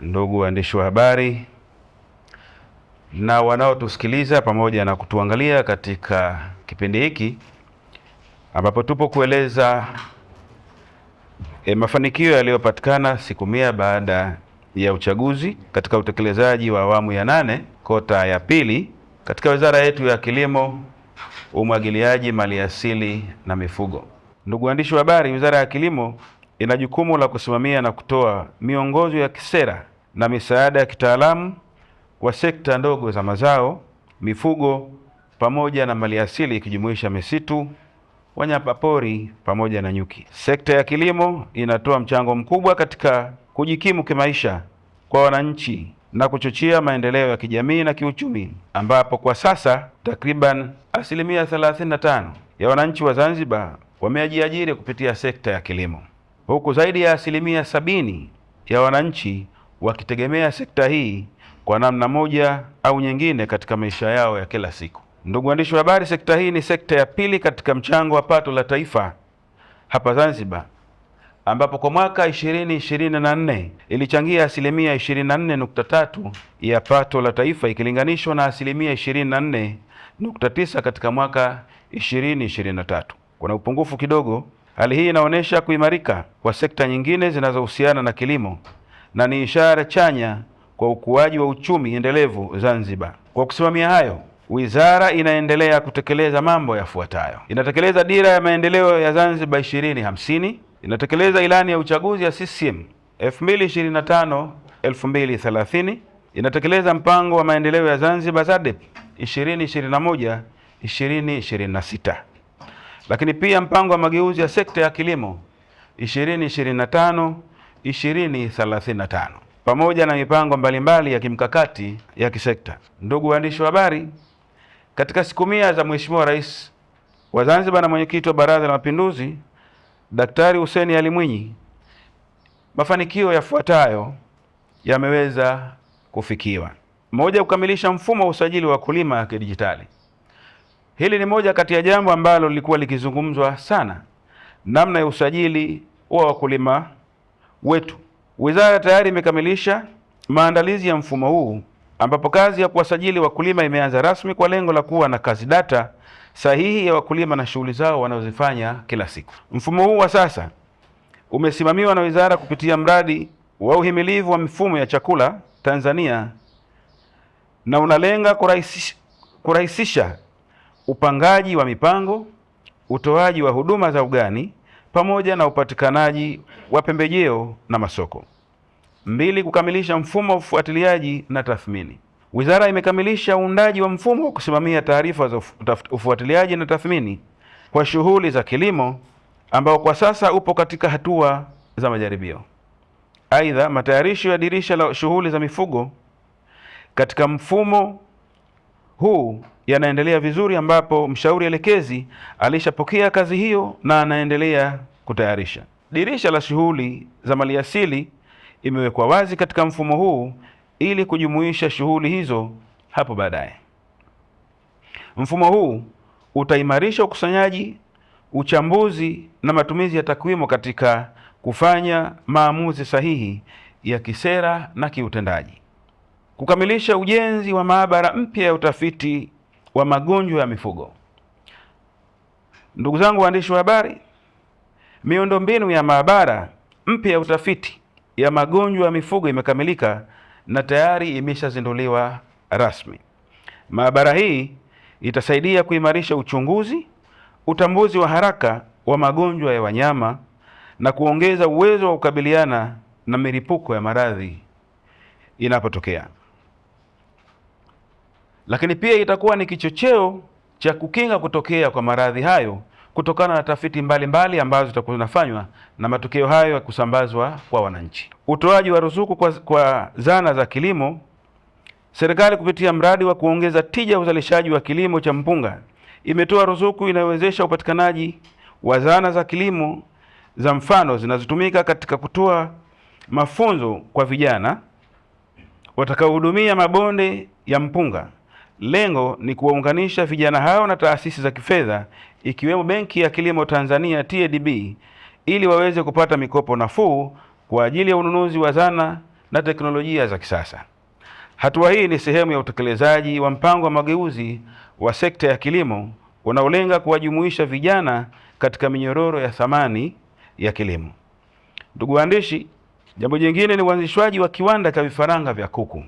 ndugu waandishi wa habari na wanaotusikiliza pamoja na kutuangalia katika kipindi hiki ambapo tupo kueleza mafanikio yaliyopatikana siku 100 baada ya uchaguzi katika utekelezaji wa awamu ya 8 kota ya pili katika wizara yetu ya Kilimo, Umwagiliaji, Maliasili na Mifugo. Ndugu waandishi wa habari, Wizara ya Kilimo ina jukumu la kusimamia na kutoa miongozo ya kisera na misaada ya kitaalamu kwa sekta ndogo za mazao, mifugo pamoja na maliasili ikijumuisha misitu, wanyamapori pamoja na nyuki. Sekta ya kilimo inatoa mchango mkubwa katika kujikimu kimaisha kwa wananchi na kuchochea maendeleo ya kijamii na kiuchumi, ambapo kwa sasa takriban 35% ya wananchi wa Zanzibar wamejiajiri kupitia sekta ya kilimo, huku zaidi ya 70% ya wananchi wakitegemea sekta hii kwa namna moja au nyingine katika maisha yao ya kila siku. Ndugu waandishi wa habari, sekta hii ni sekta ya pili katika mchango wa pato la taifa hapa Zanzibar, ambapo kwa mwaka 2024 ilichangia 24.3% ya pato la taifa ikilinganishwa na 24.9% katika mwaka 2023. Kuna upungufu kidogo. Hali hii inaonyesha kuimarika kwa sekta nyingine zinazohusiana na kilimo na ni ishara chanya kwa ukuaji wa uchumi endelevu Zanzibar. Kwa kusimamia hayo, wizara inaendelea kutekeleza mambo yafuatayo. Inatekeleza dira ya maendeleo ya Zanzibar 2050, inatekeleza ilani ya uchaguzi ya CCM 2025-2030, inatekeleza mpango wa maendeleo ya Zanzibar ZADEP 2021-2026. Lakini pia mpango wa mageuzi ya sekta ya kilimo 2025-2035 pamoja na mipango mbalimbali ya kimkakati ya kisekta. Ndugu waandishi wa habari, katika siku 100 za Mheshimiwa Rais wa Zanzibar na Mwenyekiti wa Baraza la Mapinduzi Daktari Hussein Ali Mwinyi, mafanikio yafuatayo yameweza kufikiwa. Moja, kukamilisha mfumo wa usajili wa wakulima wa kidijitali. Hili ni moja kati ya jambo ambalo lilikuwa likizungumzwa sana, namna ya usajili wa wakulima wetu. Wizara tayari imekamilisha maandalizi ya mfumo huu, ambapo kazi ya kuwasajili wakulima imeanza rasmi kwa lengo la kuwa na kazi data sahihi ya wakulima na shughuli zao wanazofanya kila siku. Mfumo huu wa sasa umesimamiwa na wizara kupitia mradi wa uhimilivu wa mifumo ya chakula Tanzania na unalenga kurahisisha upangaji wa mipango, utoaji wa huduma za ugani pamoja na upatikanaji wa pembejeo na masoko. 2, kukamilisha mfumo wa ufuatiliaji na tathmini. Wizara imekamilisha uundaji wa mfumo wa kusimamia taarifa za ufuatiliaji na tathmini kwa shughuli za kilimo ambao kwa sasa upo katika hatua za majaribio. Aidha, matayarisho ya dirisha la shughuli za mifugo katika mfumo huu yanaendelea vizuri, ambapo mshauri elekezi alishapokea kazi hiyo na anaendelea kutayarisha. Dirisha la shughuli za maliasili imewekwa wazi katika mfumo huu ili kujumuisha shughuli hizo hapo baadaye. Mfumo huu utaimarisha ukusanyaji, uchambuzi na matumizi ya takwimu katika kufanya maamuzi sahihi ya kisera na kiutendaji. Kukamilisha ujenzi wa maabara mpya ya utafiti wa magonjwa ya mifugo. Ndugu zangu waandishi wa habari, miundombinu ya maabara mpya ya utafiti ya magonjwa ya mifugo imekamilika na tayari imeshazinduliwa rasmi. Maabara hii itasaidia kuimarisha uchunguzi, utambuzi wa haraka wa magonjwa ya wanyama na kuongeza uwezo wa kukabiliana na milipuko ya maradhi inapotokea. Lakini pia itakuwa ni kichocheo cha kukinga kutokea kwa maradhi hayo kutokana na tafiti mbalimbali ambazo zitakuwa zinafanywa na matokeo hayo ya kusambazwa kwa wananchi. Utoaji wa ruzuku kwa zana za kilimo. Serikali kupitia mradi wa kuongeza tija ya uzalishaji wa kilimo cha mpunga imetoa ruzuku inayowezesha upatikanaji wa zana za kilimo za mfano zinazotumika katika kutoa mafunzo kwa vijana watakaohudumia mabonde ya mpunga. Lengo ni kuwaunganisha vijana hao na taasisi za kifedha ikiwemo Benki ya Kilimo Tanzania TADB ili waweze kupata mikopo nafuu kwa ajili ya ununuzi wa zana na teknolojia za kisasa. Hatua hii ni sehemu ya utekelezaji wa mpango wa mageuzi wa sekta ya kilimo unaolenga kuwajumuisha vijana katika minyororo ya thamani ya kilimo. Ndugu waandishi, jambo jingine ni uanzishwaji wa kiwanda cha vifaranga vya kuku.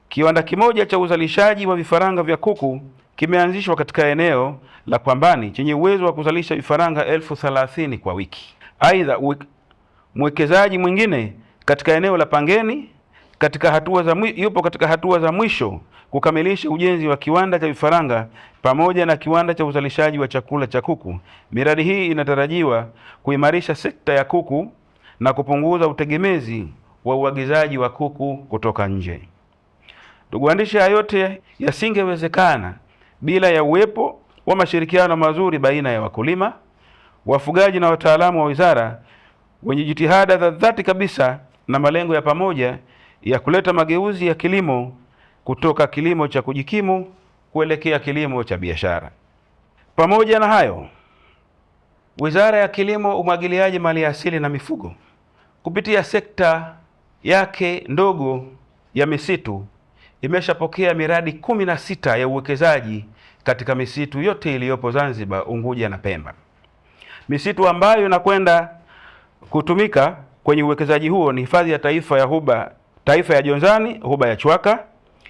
Kiwanda kimoja cha uzalishaji wa vifaranga vya kuku kimeanzishwa katika eneo la Pwambani chenye uwezo wa kuzalisha vifaranga 30,000 kwa wiki. Aidha, mwekezaji mwingine katika eneo la Pangeni yupo katika hatua za mwisho kukamilisha ujenzi wa kiwanda cha vifaranga pamoja na kiwanda cha uzalishaji wa chakula cha kuku. Miradi hii inatarajiwa kuimarisha sekta ya kuku na kupunguza utegemezi wa uagizaji wa kuku kutoka nje. Ndugu waandishi, haya yote yasingewezekana bila ya uwepo wa mashirikiano mazuri baina ya wakulima, wafugaji na wataalamu wa wizara wenye jitihada za dhati kabisa na malengo ya pamoja ya kuleta mageuzi ya kilimo kutoka kilimo cha kujikimu kuelekea kilimo cha biashara. Pamoja na hayo, Wizara ya Kilimo, Umwagiliaji, Maliasili na Mifugo kupitia sekta yake ndogo ya misitu imeshapokea miradi 16 ya uwekezaji katika misitu yote iliyopo Zanzibar, Unguja na Pemba. Misitu ambayo inakwenda kutumika kwenye uwekezaji huo ni Hifadhi ya Taifa ya Jonzani, Ghuba ya Chwaka.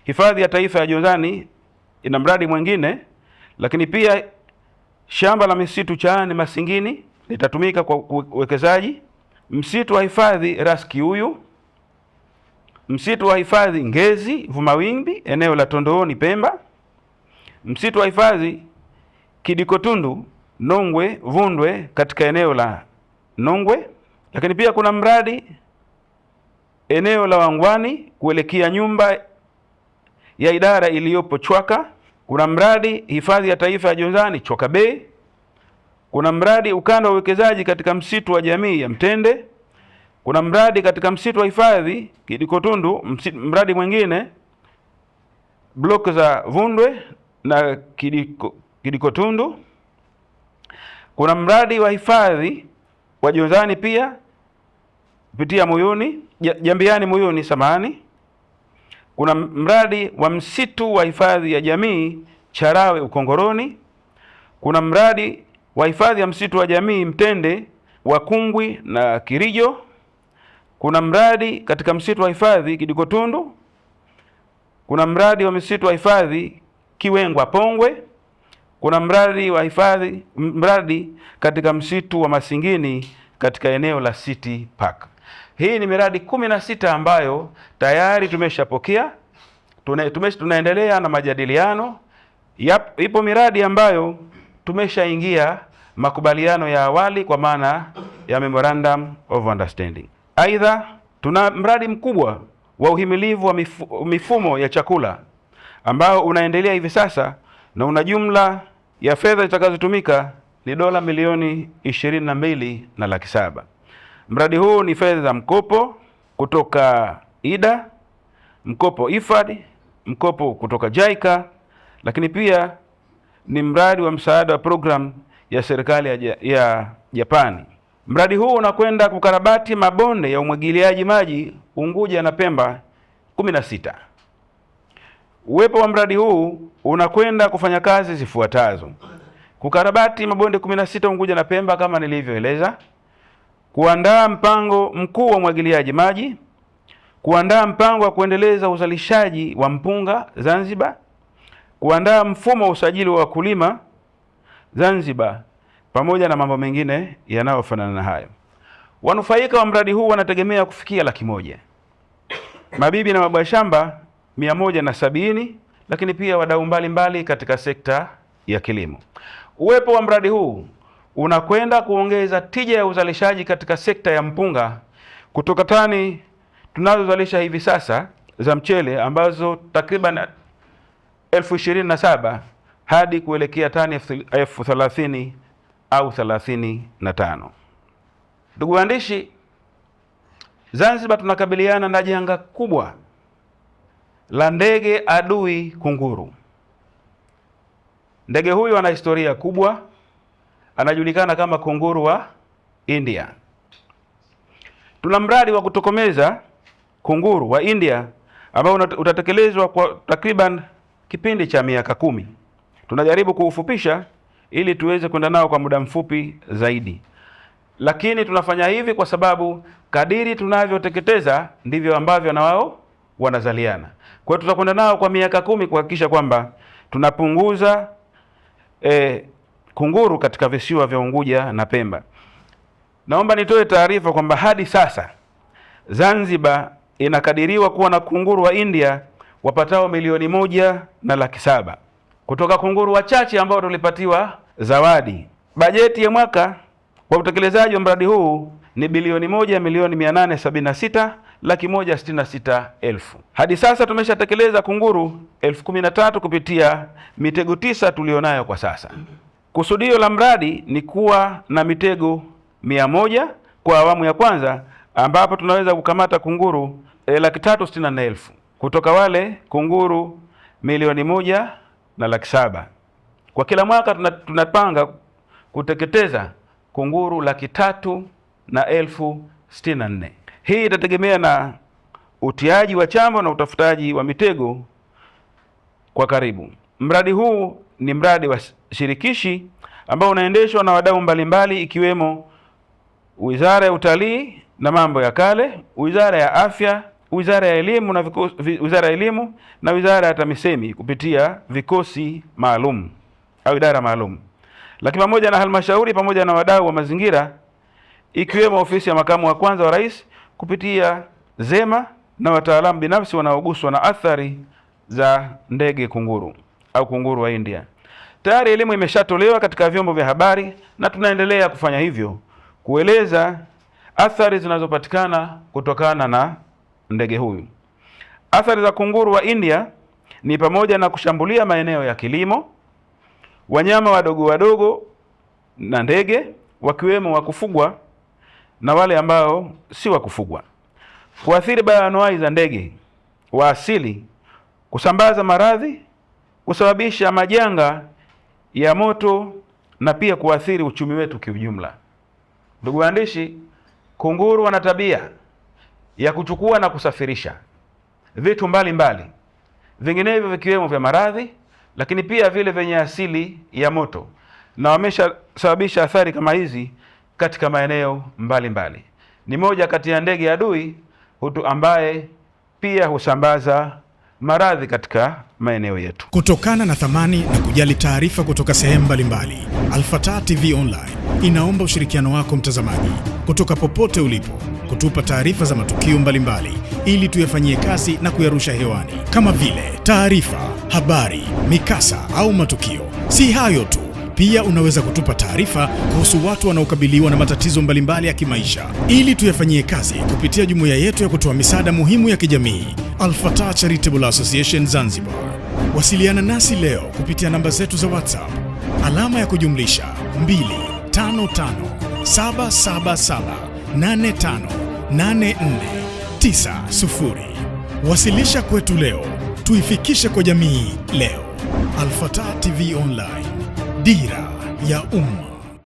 Hifadhi ya Taifa ya Jonzani ina mradi mwingine, lakini pia shamba la misitu Chaani Masingini litatumika kwa uwekezaji. Msitu wa hifadhi Ras Kiuyu, msitu wa hifadhi Ngezi Vumawimbi eneo la Tondooni Pemba, msitu wa hifadhi Kidikotundu Nongwe Vundwe katika eneo la Nongwe, lakini pia kuna mradi eneo la Wangwani kuelekea nyumba ya idara iliyopo Chwaka. Kuna mradi Hifadhi ya Taifa ya Jonzani Chwaka Bay. Kuna mradi ukanda wa uwekezaji katika msitu wa jamii ya Mtende. Kuna mradi katika msitu wa hifadhi Kidikotundu, mradi mwingine block za Vundwe na Kidikotundu. Kuna mradi wa hifadhi wa Jonzani pia kupitia Jambiani Muyuni samahani. Kuna mradi wa msitu wa hifadhi ya jamii Charawe Ukongoroni. Kuna mradi wa hifadhi ya msitu wa jamii Mtende wa Kungwi na Kirijo. Kuna mradi katika msitu wa hifadhi Kidikotundu. Kuna mradi wa msitu wa hifadhi Kiwengwa Pongwe. Kuna mradi katika msitu wa Masingini katika eneo la City Park. Hii ni miradi 16 ambayo tayari tumeshapokea. Tunaendelea na majadiliano. Ipo miradi ambayo tumeshaingia makubaliano ya awali kwa maana ya Memorandum of Understanding. Aidha, tuna mradi mkubwa wa uhimilivu wa mifumo ya chakula ambao unaendelea hivi sasa na una jumla ya fedha zitakazotumika ni dola milioni 22,700,000. Mradi huu ni fedha za mkopo kutoka IDA, mkopo IFAD, mkopo kutoka JICA, lakini pia ni mradi wa msaada wa program ya serikali ya Japani. Mradi huu unakwenda kukarabati mabonde ya umwagiliaji maji Unguja na Pemba 16. Uwepo wa mradi huu unakwenda kufanya kazi zifuatazo: kukarabati mabonde 16 Unguja na Pemba kama nilivyoeleza, kuandaa mpango mkuu wa umwagiliaji maji, kuandaa mpango wa kuendeleza uzalishaji wa mpunga Zanzibar, kuandaa mfumo wa usajili wa wakulima Zanzibar, pamoja na mambo mengine yanayofanana na hayo. Wanufaika wa mradi huu wanategemea kufikia 100,000. Mabibi na mabwana shamba 170, lakini pia wadau mbalimbali katika sekta ya kilimo. Uwepo wa mradi huu unakwenda kuongeza tija ya uzalishaji katika sekta ya mpunga kutoka tani tunazozalisha hivi sasa za mchele ambazo takriban 27,000 hadi kuelekea tani 30,000 au 35. Ndugu waandishi, Zanzibar tunakabiliana na janga kubwa la ndege adui kunguru. Ndege huyu ana historia kubwa, anajulikana kama kunguru wa India. Tuna mradi wa kutokomeza kunguru wa India ambao utatekelezwa kwa takriban kipindi cha miaka 10. Tunajaribu kuufupisha ili tuweze kwenda nao kwa muda mfupi zaidi, lakini tunafanya hivi kwa sababu kadiri tunavyoteketeza ndivyo ambavyo na wao wanazaliana. Kwa hiyo tutakwenda nao kwa miaka 10 kuhakikisha kwamba tunapunguza kunguru katika visiwa vya Unguja na Pemba. Naomba nitoe taarifa kwamba hadi sasa Zanzibar inakadiriwa kuwa na kunguru wa India wapatao 1,700,000 kutoka kunguru wachache ambao tulipatiwa zawadi. Bajeti ya mwaka wa utekelezaji wa mradi huu ni bilioni 1,876,166,000. Hadi sasa tumeshatekeleza kunguru 13,000 kupitia mitego 9 tulionayo kwa sasa. Kusudio la mradi ni kuwa na mitego 100 kwa awamu ya kwanza, ambapo tunaweza kukamata kunguru 364,000 kutoka wale kunguru 1,107,000. Kwa kila mwaka tunapanga kuteketeza kunguru 300,064. Hii itategemea na utiaji wa chambo na utafutaji wa mitego kwa karibu. Mradi huu ni mradi wa shirikishi ambao unaendeshwa na wadau mbalimbali ikiwemo Wizara ya Utalii na Mambo ya Kale, Wizara ya Afya, Wizara ya Elimu na Wizara ya Elimu na Wizara ya TAMISEMI kupitia vikosi maalum au idara maalum, lakini pamoja na halmashauri pamoja na wadau wa mazingira ikiwemo ofisi ya makamu wa kwanza wa rais kupitia ZEMA na wataalamu binafsi wanaoguswa na athari za ndege kunguru au kunguru wa India. Tayari elimu imeshatolewa katika vyombo vya habari na tunaendelea kufanya hivyo kueleza athari zinazopatikana kutokana na ndege huyu. Athari za kunguru wa India ni pamoja na kushambulia maeneo ya kilimo, wanyama wadogo wadogo na ndege wakiwemo wa kufugwa na wale ambao si wa kufugwa, kuathiri bayoanuai za ndege wa asili, kusambaza maradhi, kusababisha majanga ya moto na pia kuathiri uchumi wetu kiujumla. Ndugu waandishi, kunguru wana tabia ya kuchukua na kusafirisha vitu mbalimbali, vinginevyo vikiwemo vya maradhi, lakini pia vile vyenye asili ya moto, na wameshasababisha athari kama hizi katika maeneo mbalimbali. Ni moja kati ya ndege adui ambaye pia husambaza maradhi katika maeneo yetu. Kutokana na thamani na kujali taarifa kutoka sehemu mbalimbali, Alfatah TV Online inaomba ushirikiano wako mtazamaji, kutoka popote ulipo, kutupa taarifa za matukio mbalimbali ili tuyafanyie kazi na kuyarusha hewani, kama vile taarifa, habari, mikasa au matukio. Si hayo tu, pia unaweza kutupa taarifa kuhusu watu wanaokabiliwa na matatizo mbalimbali ya kimaisha ili tuyafanyie kazi kupitia jumuiya yetu ya kutoa misaada muhimu ya kijamii, Alfatah Charitable Association Zanzibar. Wasiliana nasi leo kupitia namba zetu za WhatsApp alama ya kujumlisha 25577858490. Wasilisha kwetu leo, tuifikishe kwa jamii leo. Alfatah TV Online, dira ya umma.